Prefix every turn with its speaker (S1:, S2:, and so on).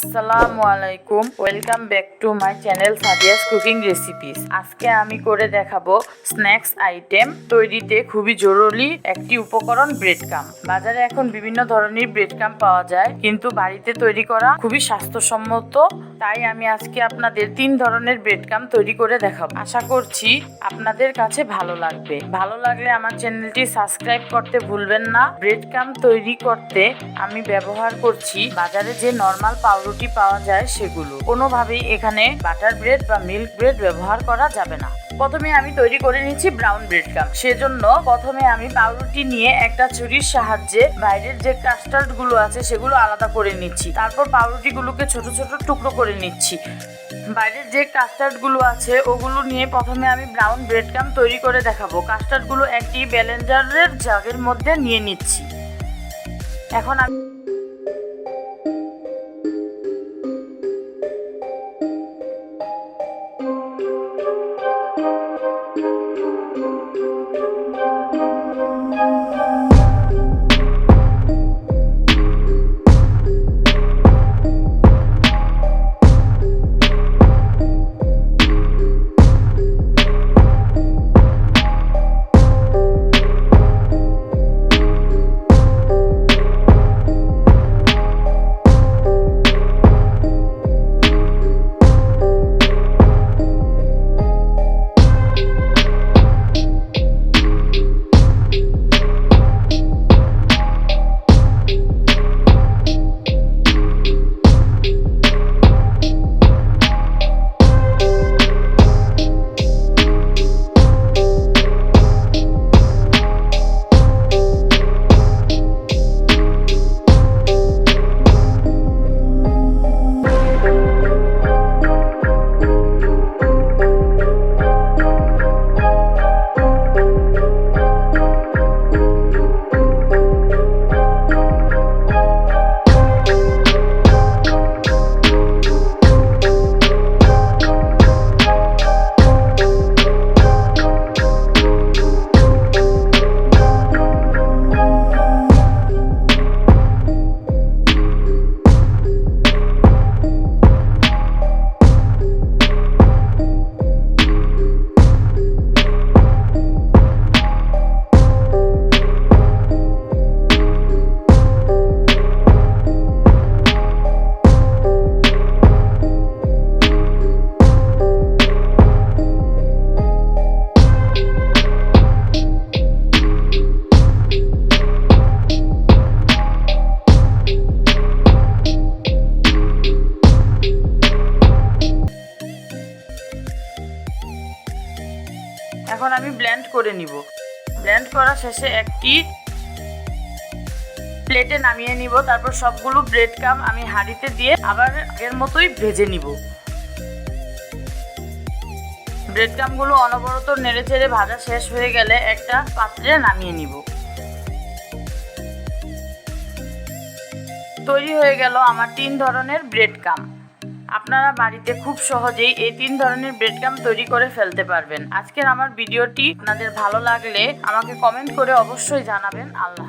S1: আসসালামু আলাইকুম, welcome back to my channel Sadia's cooking recipes. আজকে আমি করে দেখাবো স্ন্যাক্স আইটেম তৈরিতে খুবই জরুরি একটি উপকরণ ব্রেড ক্রাম্ব। বাজারে এখন বিভিন্ন ধরনের ব্রেড ক্রাম্ব পাওয়া যায়, কিন্তু বাড়িতে তৈরি করা খুবই স্বাস্থ্যসম্মত। তাই আমি আজকে আপনাদের 3 ধরনের ব্রেড ক্রাম্ব তৈরি করে দেখাবো। আশা করছি আপনাদের কাছে ভালো লাগবে। ভালো লাগলে আমার চ্যানেলটি সাবস্ক্রাইব করতে ভুলবেন না। ব্রেড ক্রাম্ব তৈরি করতে আমি ব্যবহার করছি বাজারে যে নরমাল পাউরুটি পাওয়া যায় সেগুলো। কোনোভাবেই এখানে বাটার ব্রেড বা মিল্ক ব্রেড ব্যবহার করা যাবে না। প্রথমে আমি তৈরি করে নিচ্ছি ব্রাউন ব্রেড ক্রাম্ব। সেজন্য প্রথমে আমি পাউরুটি নিয়ে একটা ছুরির সাহায্যে বাইরের যে কাস্টার্ড গুলো আছে সেগুলো আলাদা করে নিচ্ছি। তারপর পাউরুটি গুলোকে ছোট ছোট টুকরো করে নিচ্ছি। বাইরের যে কাস্টার্ড গুলো আছে ওগুলো নিয়ে প্রথমে আমি ব্রাউন ব্রেড ক্রাম্ব তৈরি করে দেখাবো। কাস্টার্ড গুলো একটি ব্লেন্ডারের জাগের মধ্যে নিয়ে নিচ্ছি। এখন আমি ব্লেন্ড করে নিব। ব্লেন্ড করা শেষে একটি প্লেটে নামিয়ে নিব। তারপর সবগুলো ব্রেড ক্রাম্ব আমি হাঁড়িতে দিয়ে আবার আগের মতোই ভেজে নিব। ব্রেড ক্রাম্বগুলো অনবরত নেড়েচেড়ে ভাজা শেষ হয়ে গেলে একটা পাত্রে নামিয়ে নিব। তৈরি হয়ে গেল আমার 3 ধরনের ব্রেড ক্রাম্ব। আপনারা বাড়িতে খুব সহজেই এই 3 ধরনের ব্রেড ক্রাম্ব তৈরি করে ফেলতে পারবেন। আজকের আমার ভিডিওটি আপনাদের ভালো লাগলে আমাকে কমেন্ট করে অবশ্যই জানাবেন। আল্লাহ।